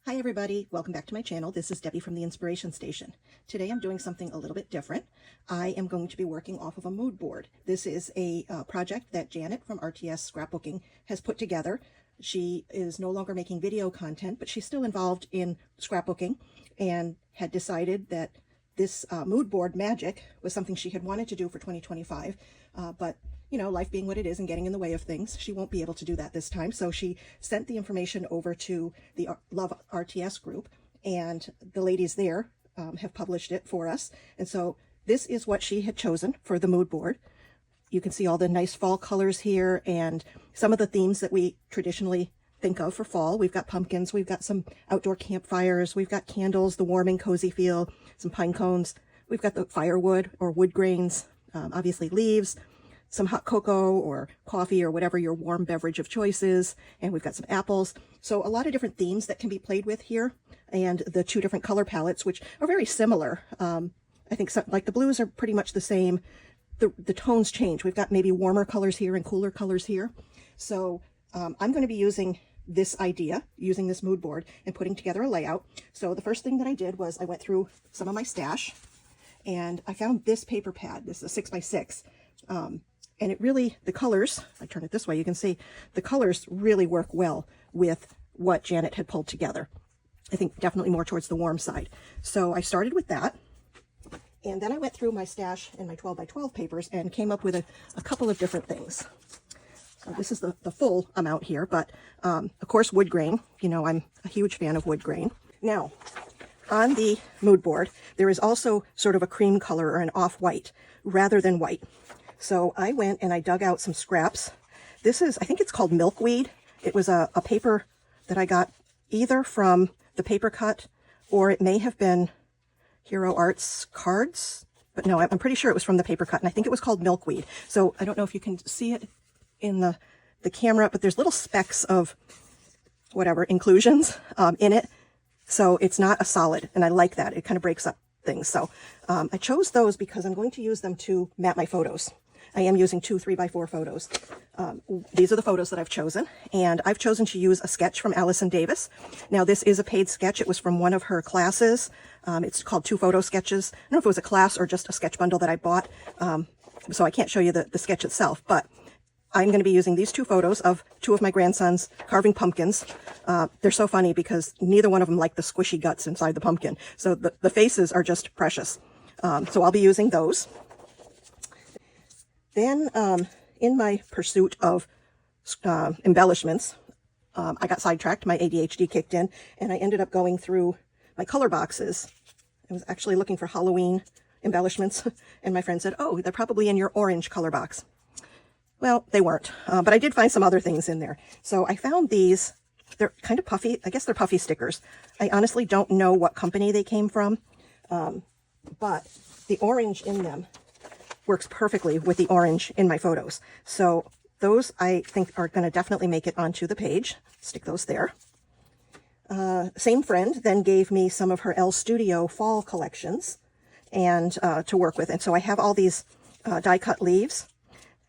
Hi everybody, welcome back to my channel. This is Debbie from the Inspiration Station. Today I'm doing something a little bit different. I am going to be working off of a mood board. This is a project that Janet from RTS Scrapbooking has put together. She is no longer making video content, but she's still involved in scrapbooking and had decided that this mood board magic was something she had wanted to do for 2025, but you know, life being what it is and getting in the way of things, she won't be able to do that this time. So she sent the information over to the Love RTS group, and the ladies there have published it for us. And so this is what she had chosen for the mood board. You can see all the nice fall colors here and some of the themes that we traditionally think of for fall. We've got pumpkins, we've got some outdoor campfires, we've got candles, the warming cozy feel, some pine cones, we've got the firewood or wood grains, obviously leaves, some hot cocoa or coffee or whatever your warm beverage of choice is, and we've got some apples. So a lot of different themes that can be played with here, and the two different color palettes, which are very similar. I think like the blues are pretty much the same. The tones change. We've got maybe warmer colors here and cooler colors here. So I'm going to be using this idea, using this mood board and putting together a layout. So the first thing that I did was I went through some of my stash and I found this paper pad. This is a 6x6. And it really, the colors, if I turn it this way, you can see the colors really work well with what Janet had pulled together. I think definitely more towards the warm side. So I started with that. And then I went through my stash and my 12x12 papers and came up with a couple of different things. So this is the full amount here, but of course wood grain. You know, I'm a huge fan of wood grain. Now, on the mood board, there is also sort of a cream color or an off-white rather than white. So I went and I dug out some scraps. This is, I think it's called milkweed. It was a paper that I got either from the paper cut or it may have been Hero Arts cards, but no, I'm pretty sure it was from the paper cut, and I think it was called milkweed. So I don't know if you can see it in the camera, but there's little specks of whatever inclusions in it. So it's not a solid, and I like that. It kind of breaks up things. So I chose those because I'm going to use them to map my photos. I am using two 3x4 photos. These are the photos that I've chosen, and I've chosen to use a sketch from Allison Davis. Now this is a paid sketch. It was from one of her classes. It's called Two Photo Sketches. I don't know if it was a class or just a sketch bundle that I bought. So I can't show you the sketch itself, but I'm going to be using these two photos of two of my grandsons carving pumpkins. They're so funny because neither one of them like the squishy guts inside the pumpkin. So the faces are just precious. So I'll be using those. Then in my pursuit of embellishments, I got sidetracked. My ADHD kicked in, and I ended up going through my color boxes. I was actually looking for Halloween embellishments, and my friend said, oh, they're probably in your orange color box. Well, they weren't, but I did find some other things in there. So I found these. They're kind of puffy. I guess they're puffy stickers. I honestly don't know what company they came from, but the orange in them works perfectly with the orange in my photos. So those I think are going to definitely make it onto the page. Stick those there. Same friend then gave me some of her Elle Studio fall collections and to work with. And so I have all these die cut leaves.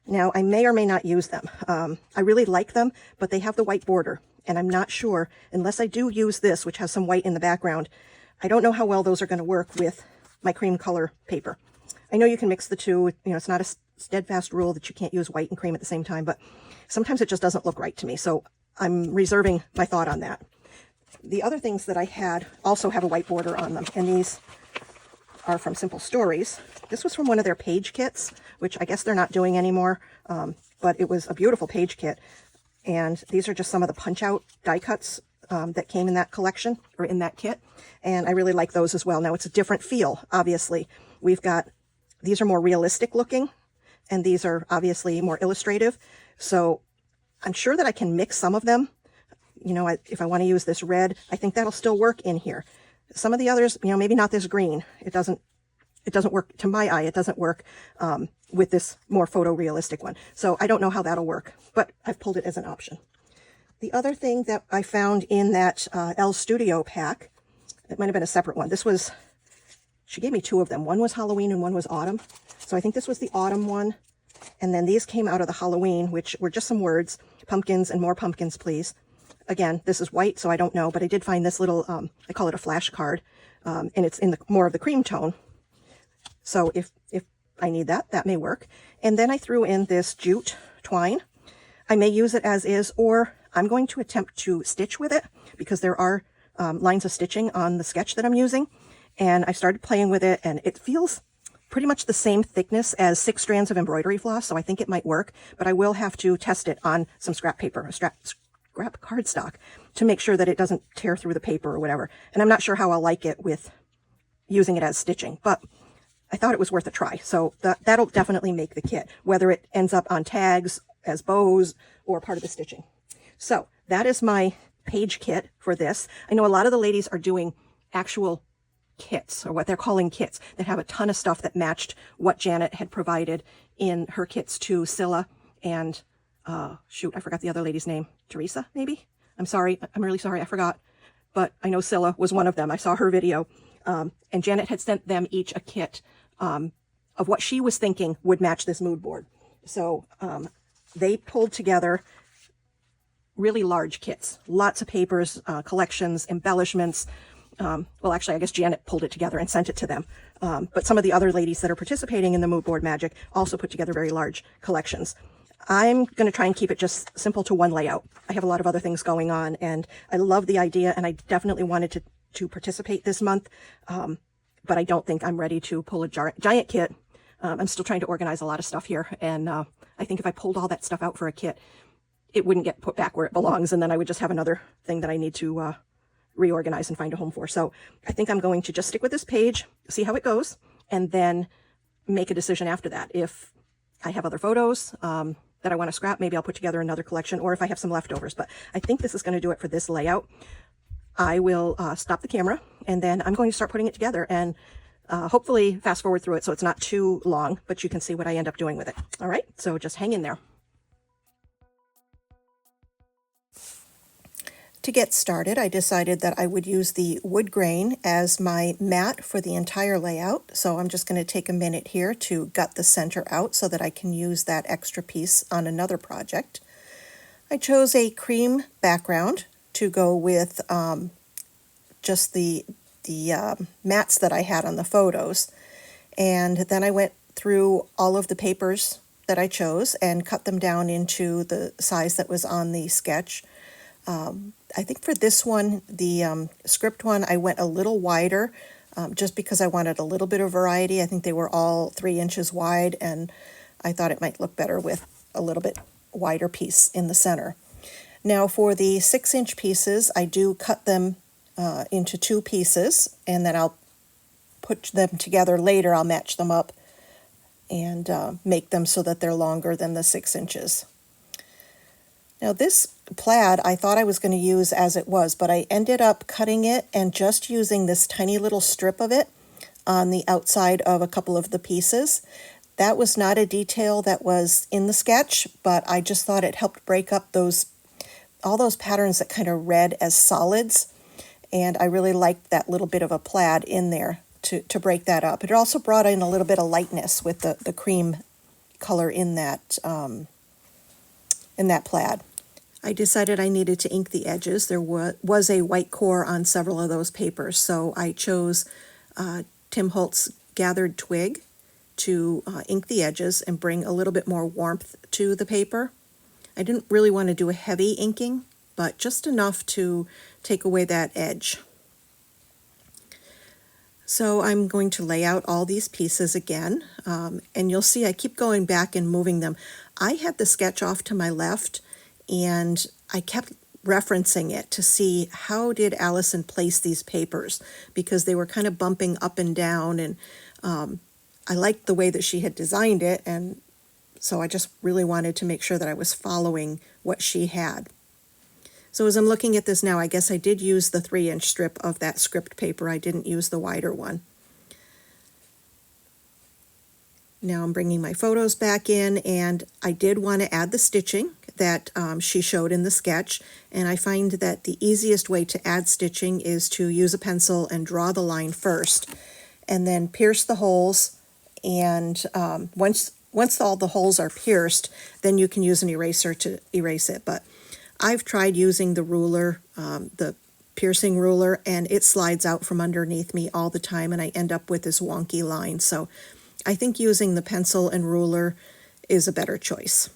Now I may or may not use them. I really like them, but they have the white border, and I'm not sure, unless I do use this, which has some white in the background, I don't know how well those are going to work with my cream color paper. I know you can mix the two. You know, it's not a steadfast rule that you can't use white and cream at the same time, but sometimes it just doesn't look right to me. So I'm reserving my thought on that. The other things that I had also have a white border on them, and these are from Simple Stories. This was from one of their page kits, which I guess they're not doing anymore, but it was a beautiful page kit. And these are just some of the punch-out die cuts that came in that collection, or in that kit, and I really like those as well. Now, it's a different feel, obviously. We've got, these are more realistic looking, and these are obviously more illustrative, so I'm sure that I can mix some of them. You know, if I want to use this red, I think that'll still work in here. Some of the others, you know, maybe not this green. It doesn't work to my eye. It doesn't work with this more photorealistic one. So I don't know how that'll work, but I've pulled it as an option. The other thing that I found in that Elle Studio pack, it might have been a separate one. This was, she gave me two of them. One was Halloween and one was autumn. So I think this was the autumn one. And then these came out of the Halloween, which were just some words, pumpkins and more pumpkins, please. again, this is white, so I don't know, but I did find this little, I call it a flash card, and it's in the more of the cream tone. So if I need that, that may work. And then I threw in this jute twine. I may use it as is, or I'm going to attempt to stitch with it because there are lines of stitching on the sketch that I'm using. And I started playing with it, and it feels pretty much the same thickness as 6 strands of embroidery floss, so I think it might work, but I will have to test it on some scrap paper, scrap cardstock, to make sure that it doesn't tear through the paper or whatever. And I'm not sure how I'll like it with using it as stitching, but I thought it was worth a try. So that'll definitely make the kit, whether it ends up on tags, as bows, or part of the stitching. So that is my page kit for this. I know a lot of the ladies are doing actual kits, or what they're calling kits, that have a ton of stuff that matched what Janet had provided in her kits to Scylla and, shoot, I forgot the other lady's name. Teresa, maybe? I'm sorry. I'm really sorry. I forgot. But I know Scylla was one of them. I saw her video. And Janet had sent them each a kit of what she was thinking would match this mood board. So they pulled together really large kits, lots of papers, collections, embellishments. Well, actually, I guess Janet pulled it together and sent it to them. But some of the other ladies that are participating in the mood board magic also put together very large collections. I'm going to try and keep it just simple to one layout. I have a lot of other things going on, and I love the idea, and I definitely wanted to participate this month. But I don't think I'm ready to pull a giant kit. I'm still trying to organize a lot of stuff here, and I think if I pulled all that stuff out for a kit, it wouldn't get put back where it belongs, and then I would just have another thing that I need to reorganize and find a home for. So I think I'm going to just stick with this page, see how it goes, and then make a decision after that. If I have other photos that I want to scrap, maybe I'll put together another collection, or if I have some leftovers. But I think this is going to do it for this layout. I will stop the camera, and then I'm going to start putting it together, and hopefully fast forward through it so it's not too long, but you can see what I end up doing with it. All right, so just hang in there. To get started, I decided that I would use the wood grain as my mat for the entire layout. So I'm just going to take a minute here to gut the center out so that I can use that extra piece on another project. I chose a cream background to go with just the mats that I had on the photos. And then I went through all of the papers that I chose and cut them down into the size that was on the sketch. I think for this one, the script one, I went a little wider just because I wanted a little bit of variety. I think they were all 3 inches wide, and I thought it might look better with a little bit wider piece in the center. Now for the 6-inch pieces, I do cut them into 2 pieces, and then I'll put them together later. I'll match them up and make them so that they're longer than the 6 inches. Now this plaid I thought I was going to use as it was, but I ended up cutting it and just using this tiny little strip of it on the outside of a couple of the pieces. That was not a detail that was in the sketch, but I just thought it helped break up all those patterns that kind of read as solids, and I really liked that little bit of a plaid in there to break that up. It also brought in a little bit of lightness with the cream color in that plaid. I decided I needed to ink the edges. There was a white core on several of those papers, so I chose Tim Holtz Gathered Twig to ink the edges and bring a little bit more warmth to the paper. I didn't really want to do a heavy inking, but just enough to take away that edge. So I'm going to lay out all these pieces again, and you'll see I keep going back and moving them. I had the sketch off to my left, and I kept referencing it to see how did Allison place these papers, because they were kind of bumping up and down, and I liked the way that she had designed it, and so I just really wanted to make sure that I was following what she had. So as I'm looking at this now, I guess I did use the 3-inch strip of that script paper. I didn't use the wider one. Now I'm bringing my photos back in, and I did want to add the stitching that she showed in the sketch, and I find that the easiest way to add stitching is to use a pencil and draw the line first, and then pierce the holes, and once all the holes are pierced, then you can use an eraser to erase it. But I've tried using the ruler, the piercing ruler, and it slides out from underneath me all the time, and I end up with this wonky line. So I think using the pencil and ruler is a better choice.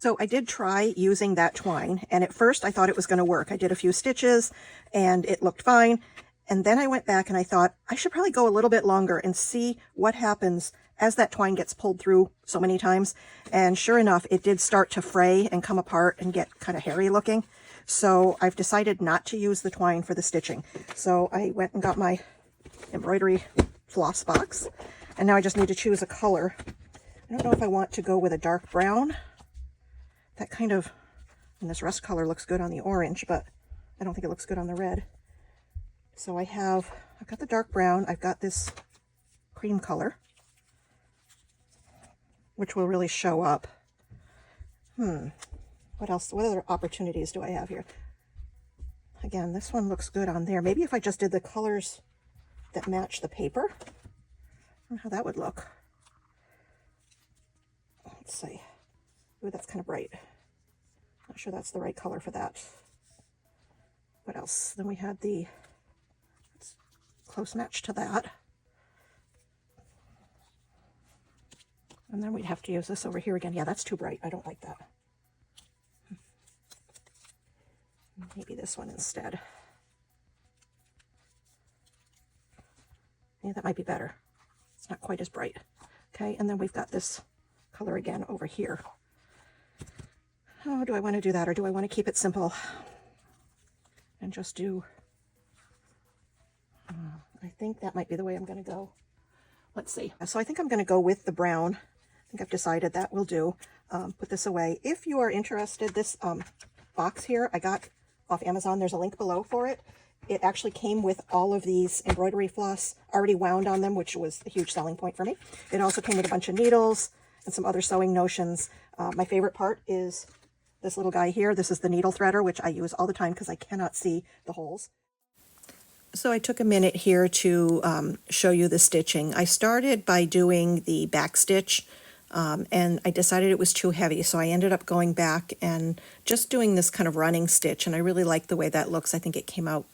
So I did try using that twine, and at first I thought it was going to work. I did a few stitches and it looked fine. And then I went back and I thought I should probably go a little bit longer and see what happens as that twine gets pulled through so many times. And sure enough, it did start to fray and come apart and get kind of hairy looking. So I've decided not to use the twine for the stitching. So I went and got my embroidery floss box, and now I just need to choose a color. I don't know if I want to go with a dark brown. That kind of, and this rust color looks good on the orange, but I don't think it looks good on the red. So I've got the dark brown, I've got this cream color, which will really show up. What else? What other opportunities do I have here? Again, this one looks good on there. Maybe if I just did the colors that match the paper, I don't know how that would look. Let's see. Ooh, that's kind of bright. Not sure that's the right color for that. What else? Then we had the close match to that. And then we'd have to use this over here again. Yeah, that's too bright. I don't like that. Maybe this one instead. Yeah, that might be better. It's not quite as bright. Okay, and then we've got this color again over here. Oh, do I want to do that, or do I want to keep it simple and just do, I think that might be the way I'm going to go. Let's see. So I think I'm going to go with the brown. I think I've decided that will do. Put this away. If you are interested, this box here I got off Amazon. There's a link below for it. It actually came with all of these embroidery floss already wound on them, which was a huge selling point for me. It also came with a bunch of needles and some other sewing notions. My favorite part is this little guy here. This is the needle threader, which I use all the time because I cannot see the holes. So I took a minute here to show you the stitching. I started by doing the back stitch, and I decided it was too heavy, so I ended up going back and just doing this kind of running stitch, and I really like the way that looks. I think it came out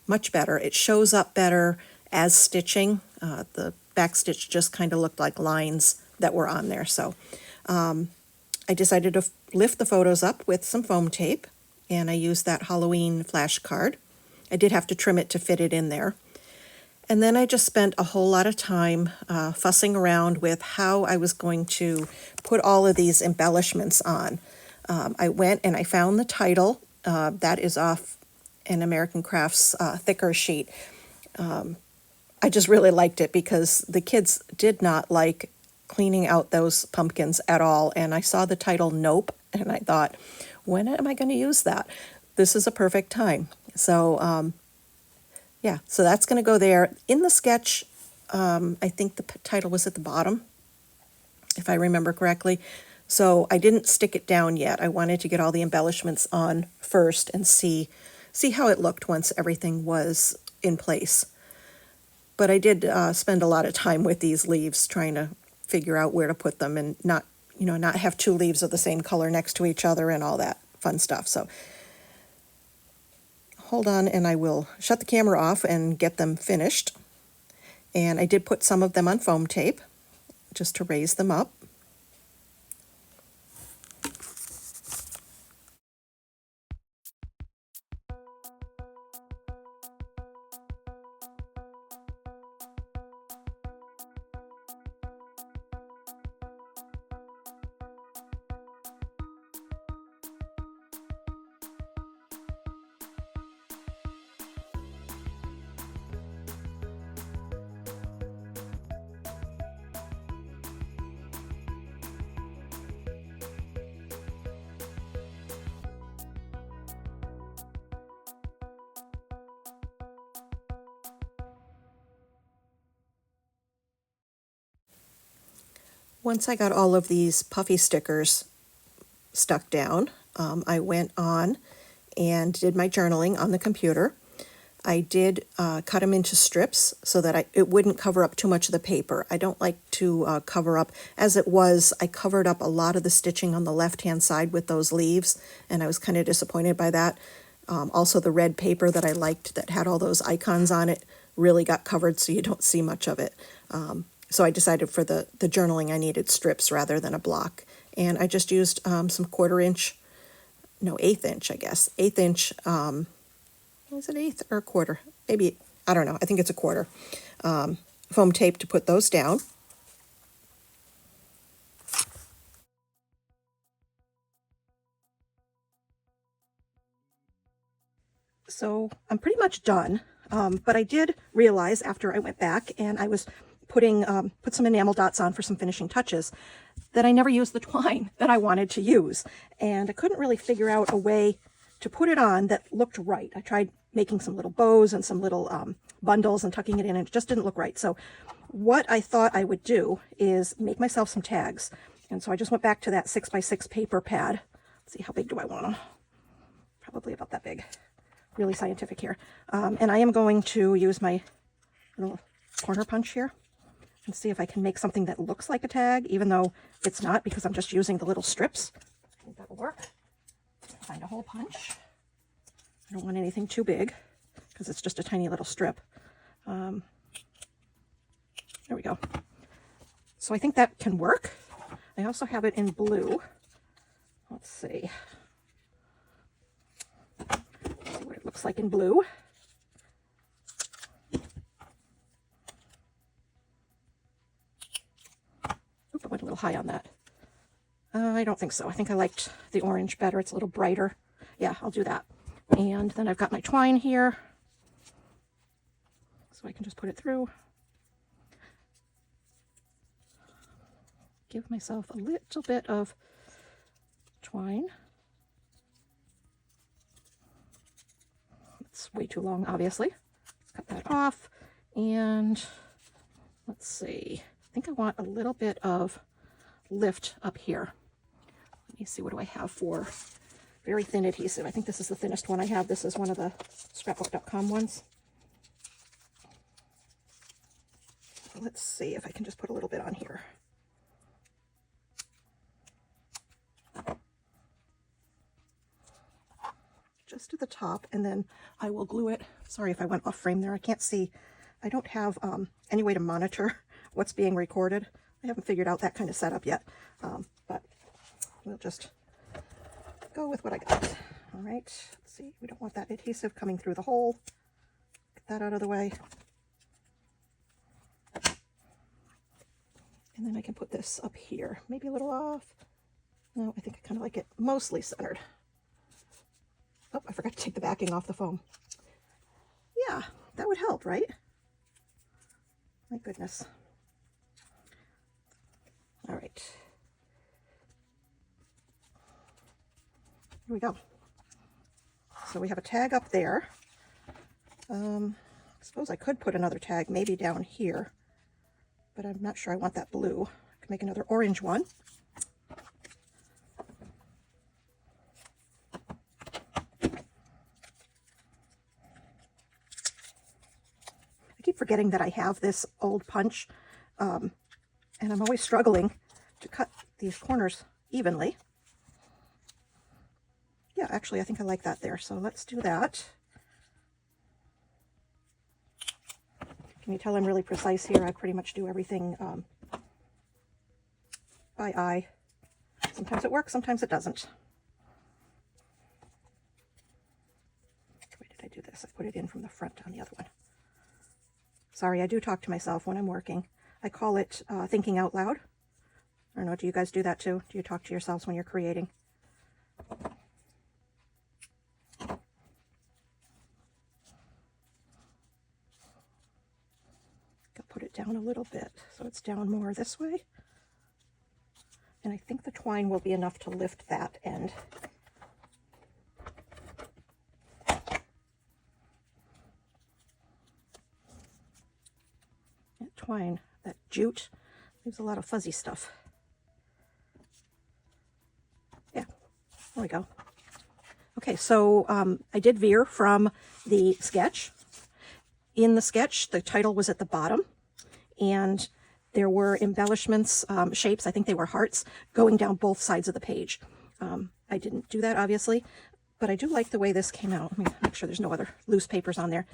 much better. It shows up better as stitching. The back stitch just kind of looked like lines that were on there. So I decided to lift the photos up with some foam tape, and I used that Halloween flash card. I did have to trim it to fit it in there. And then I just spent a whole lot of time fussing around with how I was going to put all of these embellishments on. I went and I found the title. That is off an American Crafts thicker sheet. I just really liked it because the kids did not like cleaning out those pumpkins at all. And I saw the title Nope, and I thought, when am I going to use that? This is a perfect time. So, yeah, so that's going to go there. In the sketch, I think the title was at the bottom, if I remember correctly. So I didn't stick it down yet. I wanted to get all the embellishments on first and see how it looked once everything was in place. But I did spend a lot of time with these leaves trying to figure out where to put them and not have two leaves of the same color next to each other and all that fun stuff. So hold on, and I will shut the camera off and get them finished. And I did put some of them on foam tape just to raise them up. Once I got all of these puffy stickers stuck down, I went on and did my journaling on the computer. I did cut them into strips so that it wouldn't cover up too much of the paper. I don't like to cover up. As it was, I covered up a lot of the stitching on the left-hand side with those leaves, and I was kind of disappointed by that. Also, the red paper that I liked that had all those icons on it really got covered, so you don't see much of it. So I decided for the journaling I needed strips rather than a block. And I just used some 1/4 inch, no, 1/8 inch, I guess. 1/8 inch, is it 1/8 or 1/4? Maybe, I don't know, I think it's a 1/4. Foam tape to put those down. So I'm pretty much done, but I did realize after I went back and I was put some enamel dots on for some finishing touches that I never used the twine that I wanted to use. And I couldn't really figure out a way to put it on that looked right. I tried making some little bows and some little bundles and tucking it in, and it just didn't look right. So what I thought I would do is make myself some tags. And so I just went back to that 6x6 paper pad. Let's see, how big do I want them? Probably about that big. Really scientific here. And I am going to use my little corner punch here and see if I can make something that looks like a tag, even though it's not, because I'm just using the little strips. I think that'll work. Find a hole punch. I don't want anything too big because it's just a tiny little strip. There we go. So I think that can work. I also have it in blue. Let's see. See what it looks like in blue. Oop, I went a little high on that. I don't think so. I think I liked the orange better. It's a little brighter. Yeah, I'll do that. And then I've got my twine here, so I can just put it through. Give myself a little bit of twine. It's way too long, obviously. Let's cut that off. And let's see. I think I want a little bit of lift up here. Let me see, what do I have for very thin adhesive? I think this is the thinnest one I have. This is one of the scrapbook.com ones. Let's see if I can just put a little bit on here. Just at the top, and then I will glue it. Sorry if I went off frame there. I can't see. I don't have any way to monitor what's being recorded. I haven't figured out that kind of setup yet, but we'll just go with what I got. All right, let's see. We don't want that adhesive coming through the hole. Get that out of the way. And then I can put this up here. Maybe a little off. No, I think I kind of like it mostly centered. Oh, I forgot to take the backing off the foam. Yeah, that would help, right? My goodness. All right. Here we go. So we have a tag up there. I suppose I could put another tag maybe down here, but I'm not sure I want that blue. I could make another orange one. I keep forgetting that I have this old punch, and I'm always struggling to cut these corners evenly. Yeah, actually, I think I like that there, so let's do that. Can you tell I'm really precise here? I pretty much do everything by eye. Sometimes it works, sometimes it doesn't. Which way did I do this? I put it in from the front on the other one. Sorry, I do talk to myself when I'm working. I call it thinking out loud. I don't know, do you guys do that too? Do you talk to yourselves when you're creating? Put it down a little bit so it's down more this way. And I think the twine will be enough to lift that end. That twine, that jute, leaves a lot of fuzzy stuff. There we go. Okay, so I did veer from the sketch. In the sketch, the title was at the bottom, and there were embellishments, shapes, I think they were hearts, going down both sides of the page. I didn't do that, obviously, but I do like the way this came out. Let me make sure there's no other loose papers on there.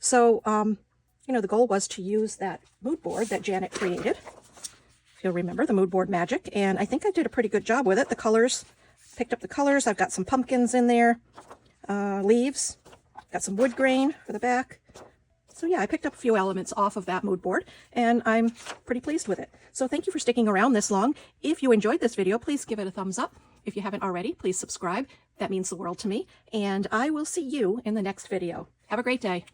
So, you know, the goal was to use that mood board that Janet created. If you'll remember, the mood board magic, and I think I did a pretty good job with it. The colors, picked up the colors. I've got some pumpkins in there, leaves, got some wood grain for the back. So yeah, I picked up a few elements off of that mood board, and I'm pretty pleased with it. So thank you for sticking around this long. If you enjoyed this video, please give it a thumbs up. If you haven't already, please subscribe. That means the world to me. And I will see you in the next video. Have a great day.